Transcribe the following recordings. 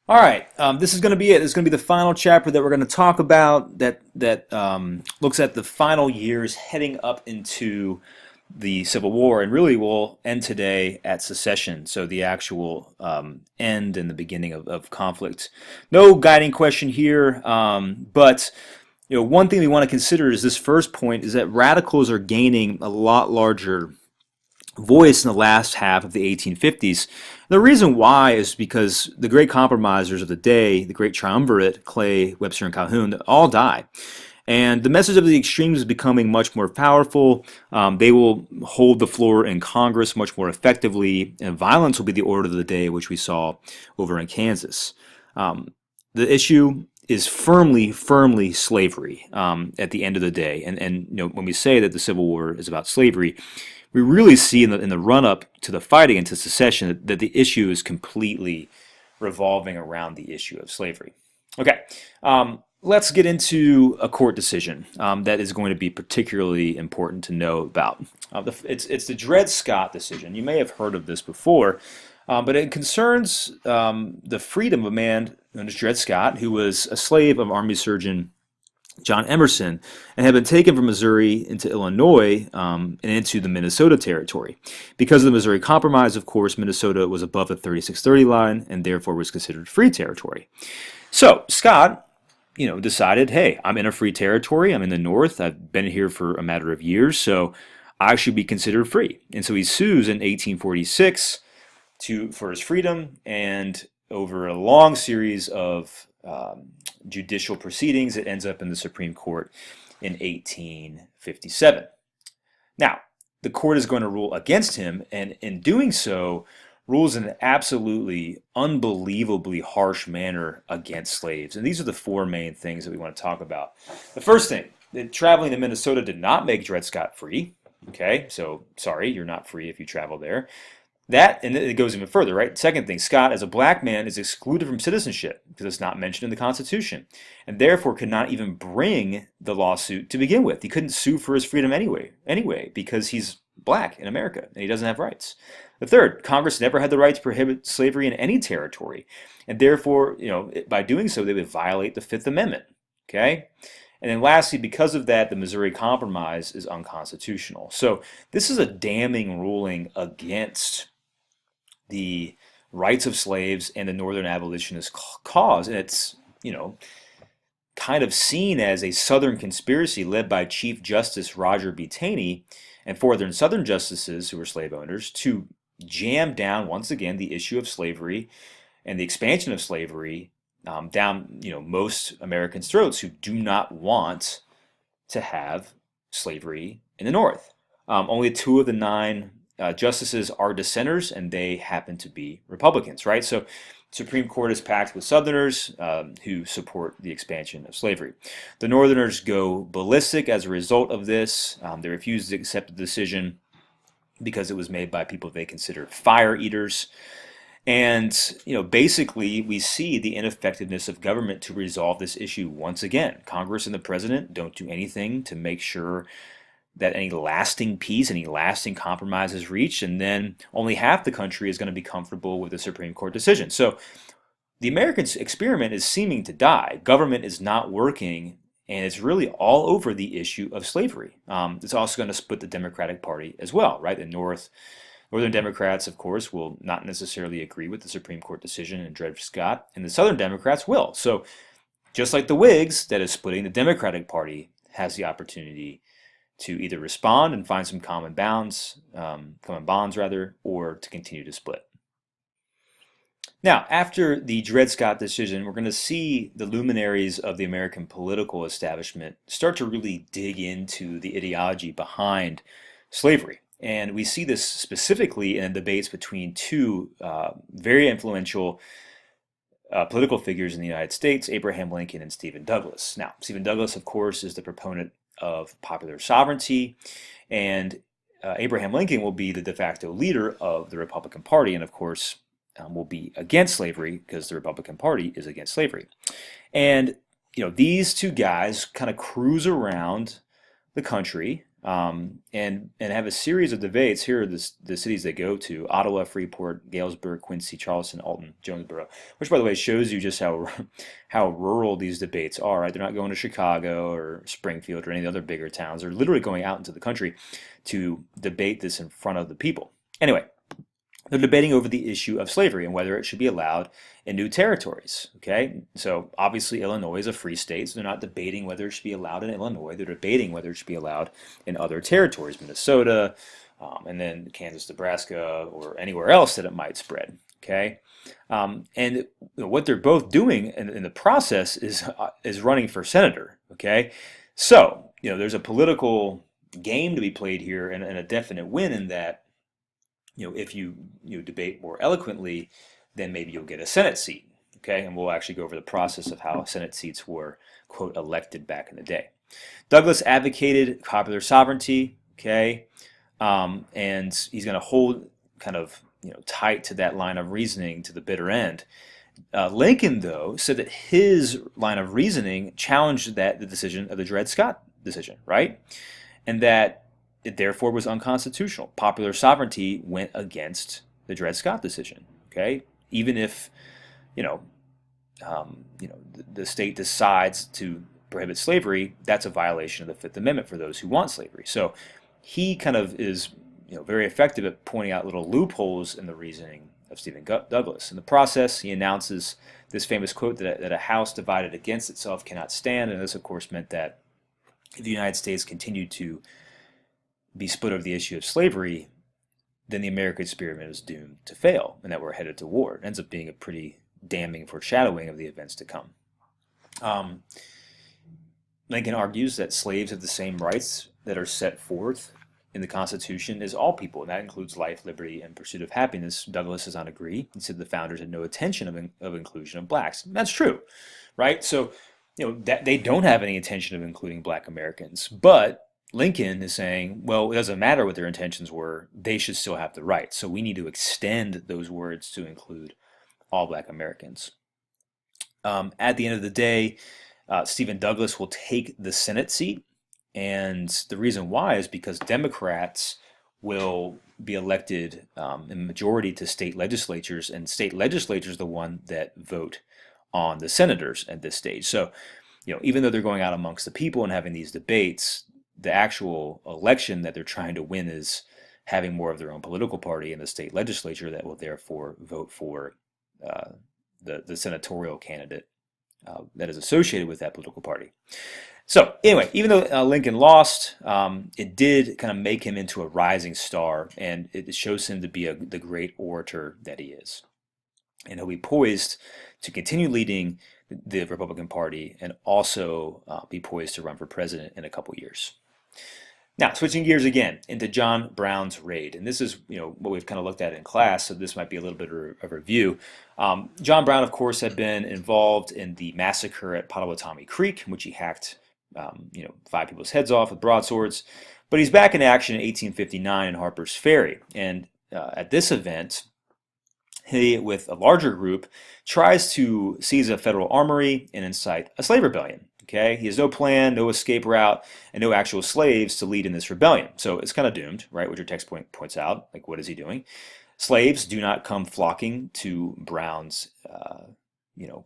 All right, this is going to be it. This is going to be the final chapter that we're going to talk about that looks at the final years heading up into the Civil War, and really will end today at secession. So the actual end and the beginning of conflict. No guiding question here, but one thing we want to consider is this first point is that radicals are gaining a lot larger voice in the last half of the 1850s. The reason why is because the great compromisers of the day, the great triumvirate, Clay, Webster, and Calhoun, all die. And the message of the extremes is becoming much more powerful. They will hold the floor in Congress much more effectively, and violence will be the order of the day, which we saw over in Kansas. The issue is firmly slavery at the end of the day. And when we say that the Civil War is about slavery, we really see in the run up to the fighting and to secession that the issue is completely revolving around the issue of slavery. Okay, let's get into a court decision that is going to be particularly important to know about. It's the Dred Scott decision. You may have heard of this before, but it concerns the freedom of a man known as Dred Scott, who was a slave of Army Surgeon John Emerson, and had been taken from Missouri into Illinois and into the Minnesota Territory. Because of the Missouri Compromise, of course, Minnesota was above the 3630 line and therefore was considered free territory. So Scott, decided, hey, I'm in a free territory. I'm in the North. I've been here for a matter of years, so I should be considered free. And so he sues in 1846 for his freedom, and over a long series of judicial proceedings, it ends up in the Supreme Court in 1857. Now, the court is going to rule against him, and in doing so, rules in an absolutely unbelievably harsh manner against slaves. And these are the four main things that we want to talk about. The first thing, that traveling to Minnesota did not make Dred Scott free. Okay, so sorry, you're not free if you travel there. That, and it goes even further, right? Second thing, Scott, as a black man, is excluded from citizenship because it's not mentioned in the Constitution, and therefore could not even bring the lawsuit to begin with. He couldn't sue for his freedom anyway, because he's black in America and he doesn't have rights. The third, Congress never had the right to prohibit slavery in any territory, and therefore, by doing so, they would violate the Fifth Amendment. Okay? And then lastly, because of that, the Missouri Compromise is unconstitutional. So this is a damning ruling against the rights of slaves and the Northern abolitionist cause. And it's, kind of seen as a Southern conspiracy led by Chief Justice Roger B. Taney and four other Southern justices who were slave owners to jam down, once again, the issue of slavery and the expansion of slavery down, most Americans' throats who do not want to have slavery in the North. Only two of the nine justices are dissenters, and they happen to be Republicans, right? So Supreme Court is packed with Southerners who support the expansion of slavery. The Northerners go ballistic as a result of this. They refuse to accept the decision because it was made by people they consider fire eaters. And, basically we see the ineffectiveness of government to resolve this issue once again. Congress and the president don't do anything to make sure that any lasting peace, any lasting compromise is reached, and then only half the country is going to be comfortable with the Supreme Court decision. So the American experiment is seeming to die. Government is not working, and it's really all over the issue of slavery. It's also going to split the Democratic Party as well, right? The Northern Democrats, of course, will not necessarily agree with the Supreme Court decision in Dred Scott, and the Southern Democrats will. So just like the Whigs, that is splitting, the Democratic Party has the opportunity to either respond and find some common bonds, or to continue to split. Now, after the Dred Scott decision, we're going to see the luminaries of the American political establishment start to really dig into the ideology behind slavery. And we see this specifically in debates between two very influential political figures in the United States, Abraham Lincoln and Stephen Douglas. Now, Stephen Douglas, of course, is the proponent of popular sovereignty, and Abraham Lincoln will be the de facto leader of the Republican Party, and of course will be against slavery because the Republican Party is against slavery. And these two guys kind of cruise around the country and have a series of debates. Here are the cities they go to: Ottawa, Freeport, Galesburg, Quincy, Charleston, Alton, Jonesboro. Which, by the way, shows you just how how rural these debates are. Right? They're not going to Chicago or Springfield or any of the other bigger towns. They're literally going out into the country to debate this in front of the people. Anyway, they're debating over the issue of slavery and whether it should be allowed in new territories. Okay, so obviously Illinois is a free state, so they're not debating whether it should be allowed in Illinois. They're debating whether it should be allowed in other territories, Minnesota, and then Kansas, Nebraska, or anywhere else that it might spread. Okay, and what they're both doing in the process is running for senator. Okay, so there's a political game to be played here, and a definite win in that. If you debate more eloquently, then maybe you'll get a Senate seat. Okay, and we'll actually go over the process of how Senate seats were, quote, elected back in the day. Douglas advocated popular sovereignty. Okay, and he's going to hold kind of tight to that line of reasoning to the bitter end. Lincoln, though, said that his line of reasoning challenged the decision of the Dred Scott decision, right? And that it therefore was unconstitutional. Popular sovereignty went against the Dred Scott decision. Okay, even if the state decides to prohibit slavery, that's a violation of the Fifth Amendment for those who want slavery. So he kind of is very effective at pointing out little loopholes in the reasoning of Stephen Douglas. In the process, he announces this famous quote that a house divided against itself cannot stand, and this, of course, meant that if the United States continued to be split over the issue of slavery, then the American experiment is doomed to fail, and that we're headed to war. It ends up being a pretty damning foreshadowing of the events to come. Lincoln argues that slaves have the same rights that are set forth in the Constitution as all people, and that includes life, liberty, and pursuit of happiness. Douglas does not agree. He said the founders had no intention of inclusion of blacks. And that's true, right? So, that they don't have any intention of including black Americans, but Lincoln is saying, well, it doesn't matter what their intentions were, they should still have the right. So we need to extend those words to include all black Americans. At the end of the day, Stephen Douglas will take the Senate seat, and the reason why is because Democrats will be elected in majority to state legislatures, and state legislatures are the one that vote on the senators at this stage. So, even though they're going out amongst the people and having these debates, the actual election that they're trying to win is having more of their own political party in the state legislature that will therefore vote for the senatorial candidate that is associated with that political party. So anyway, even though Lincoln lost, it did kind of make him into a rising star, and it shows him to be the great orator that he is. And he'll be poised to continue leading the Republican Party and also be poised to run for president in a couple years. Now, switching gears again into John Brown's raid, and this is what we've kind of looked at in class, so this might be a little bit of a review. John Brown, of course, had been involved in the massacre at Pottawatomie Creek, in which he hacked 5 people's heads off with broadswords. But he's back in action in 1859 in Harper's Ferry, and at this event, he, with a larger group, tries to seize a federal armory and incite a slave rebellion. Okay, he has no plan, no escape route, and no actual slaves to lead in this rebellion. So it's kind of doomed, right? What your text points out. Like, what is he doing? Slaves do not come flocking to Brown's,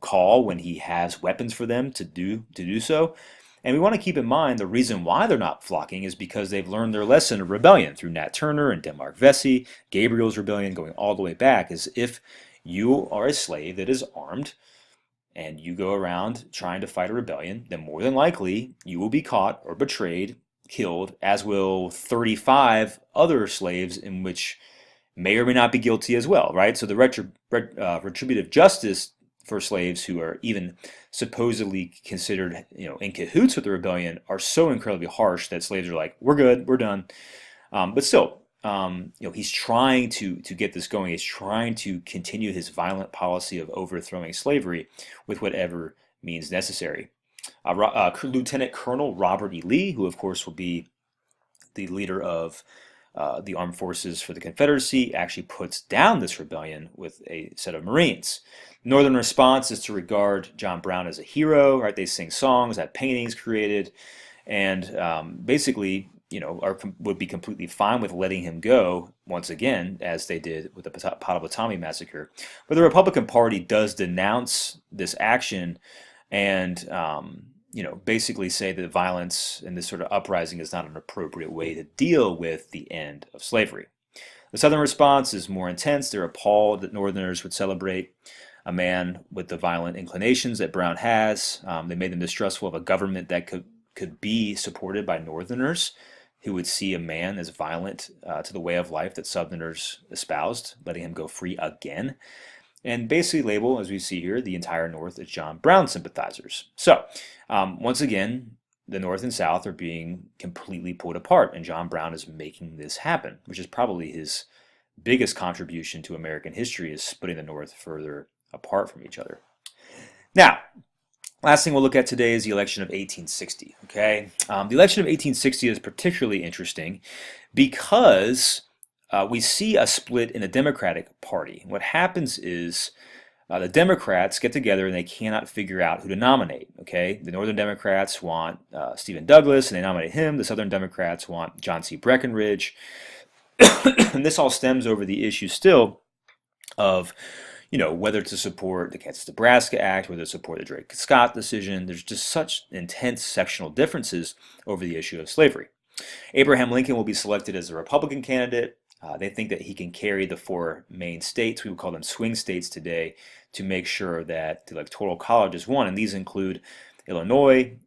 call when he has weapons for them to do so. And we want to keep in mind the reason why they're not flocking is because they've learned their lesson of rebellion through Nat Turner and Denmark Vesey, Gabriel's rebellion, going all the way back. Is if you are a slave that is armed, and you go around trying to fight a rebellion, then more than likely you will be caught or betrayed, killed, as will 35 other slaves in which may or may not be guilty as well, right? So the retributive justice for slaves who are even supposedly considered, in cahoots with the rebellion are so incredibly harsh that slaves are like, we're good, we're done. But still, he's trying to get this going. He's trying to continue his violent policy of overthrowing slavery with whatever means necessary. Lieutenant Colonel Robert E. Lee, who of course will be the leader of the armed forces for the Confederacy, actually puts down this rebellion with a set of Marines. Northern response is to regard John Brown as a hero, right? They sing songs, have paintings created, and basically would be completely fine with letting him go once again, as they did with the Potawatomi massacre. But the Republican Party does denounce this action and basically say that violence and this sort of uprising is not an appropriate way to deal with the end of slavery. The Southern response is more intense. They're appalled that Northerners would celebrate a man with the violent inclinations that Brown has. They made them distrustful of a government that could be supported by Northerners who would see a man as violent to the way of life that Southerners espoused, letting him go free again, and basically label, as we see here, the entire North as John Brown sympathizers. So, once again, the North and South are being completely pulled apart, and John Brown is making this happen, which is probably his biggest contribution to American history, is splitting the North further apart from each other. Now, last thing we'll look at today is the election of 1860. Okay, the election of 1860 is particularly interesting because we see a split in the Democratic Party. What happens is the Democrats get together and they cannot figure out who to nominate. Okay, the Northern Democrats want Stephen Douglas and they nominate him. The Southern Democrats want John C. Breckinridge. And this all stems over the issue still of whether to support the Kansas-Nebraska Act, whether to support the Dred Scott decision. There's just such intense sectional differences over the issue of slavery. Abraham Lincoln will be selected as the Republican candidate. They think that he can carry the 4 main states, we would call them swing states today, to make sure that the Electoral College is won. And these include Illinois,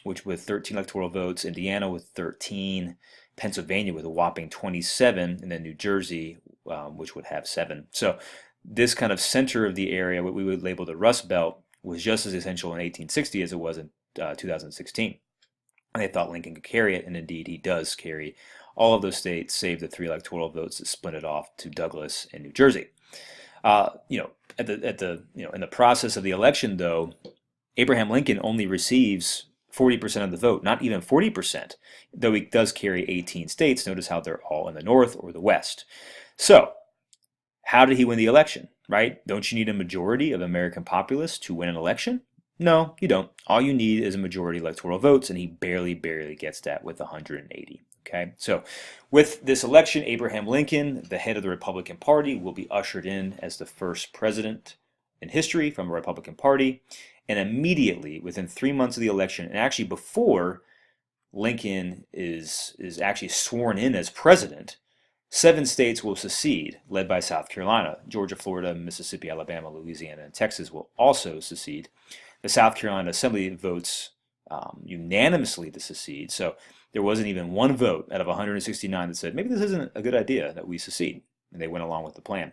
which with 13 electoral votes, Indiana with 13, Pennsylvania with a whopping 27, and then New Jersey, which would have 7. So this kind of center of the area, what we would label the Rust Belt, was just as essential in 1860 as it was in 2016. And they thought Lincoln could carry it, and indeed he does carry all of those states, save the 3 electoral votes that split it off to Douglas and New Jersey. In the process of the election, though, Abraham Lincoln only receives 40% of the vote, not even 40%, though he does carry 18 states. Notice how they're all in the North or the West. So, how did he win the election, right? Don't you need a majority of American populace to win an election? No, you don't. All you need is a majority electoral votes, and he barely gets that with 180. Okay, so with this election, Abraham Lincoln, the head of the Republican Party, will be ushered in as the first president in history from a Republican Party. And immediately, within 3 months of the election, and actually before Lincoln is actually sworn in as president, 7 states will secede, led by South Carolina. Georgia, Florida, Mississippi, Alabama, Louisiana, and Texas will also secede. The South Carolina Assembly votes unanimously to secede, so there wasn't even one vote out of 169 that said, maybe this isn't a good idea that we secede, and they went along with the plan.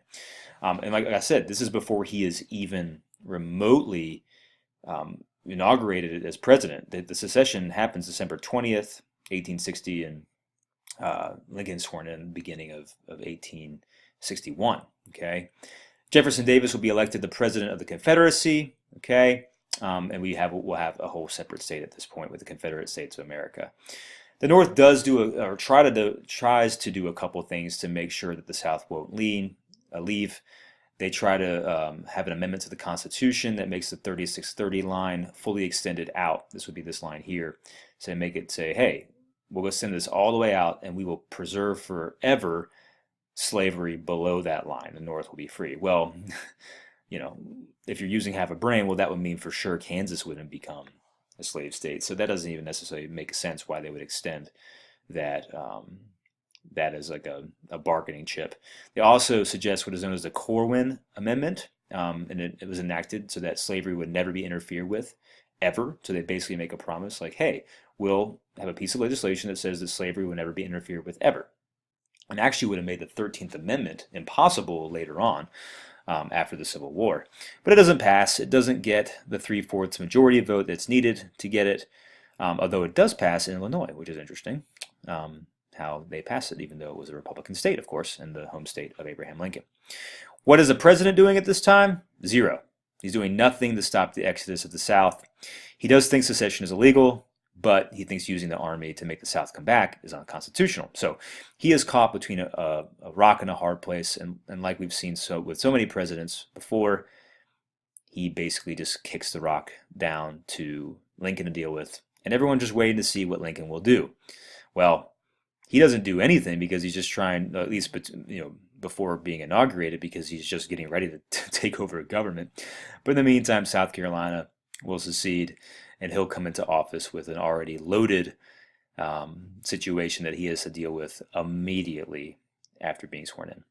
And like I said, this is before he is even remotely inaugurated as president. The secession happens December 20th, 1860, and Lincoln sworn in the beginning of 1861. Okay, Jefferson Davis will be elected the president of the Confederacy. Okay, and we'll have a whole separate state at this point with the Confederate States of America. The North does tries to do a couple things to make sure that the South won't leave. They try to have an amendment to the Constitution that makes the 3630 line fully extended out. This would be this line here. So make it say, hey, we'll extend this all the way out, and we will preserve forever slavery below that line. The North will be free. Well, if you're using half a brain, well, that would mean for sure Kansas wouldn't become a slave state. So that doesn't even necessarily make sense why they would extend that that as like a bargaining chip. They also suggest what is known as the Corwin Amendment, and it was enacted so that slavery would never be interfered with, ever. So they basically make a promise like, hey, we'll have a piece of legislation that says that slavery will never be interfered with, ever. And actually would have made the 13th Amendment impossible later on, after the Civil War. But it doesn't pass. It doesn't get the 3/4 majority vote that's needed to get it, although it does pass in Illinois, which is interesting. How they passed it, even though it was a Republican state, of course, and the home state of Abraham Lincoln. What is the president doing at this time? Zero. He's doing nothing to stop the exodus of the South. He does think secession is illegal, but he thinks using the army to make the South come back is unconstitutional. So he is caught between a rock and a hard place, and like we've seen with so many presidents before, he basically just kicks the rock down to Lincoln to deal with, and everyone's just waiting to see what Lincoln will do. Well, he doesn't do anything because he's just trying, at least before being inaugurated, because he's just getting ready to take over a government. But in the meantime, South Carolina will secede, and he'll come into office with an already loaded situation that he has to deal with immediately after being sworn in.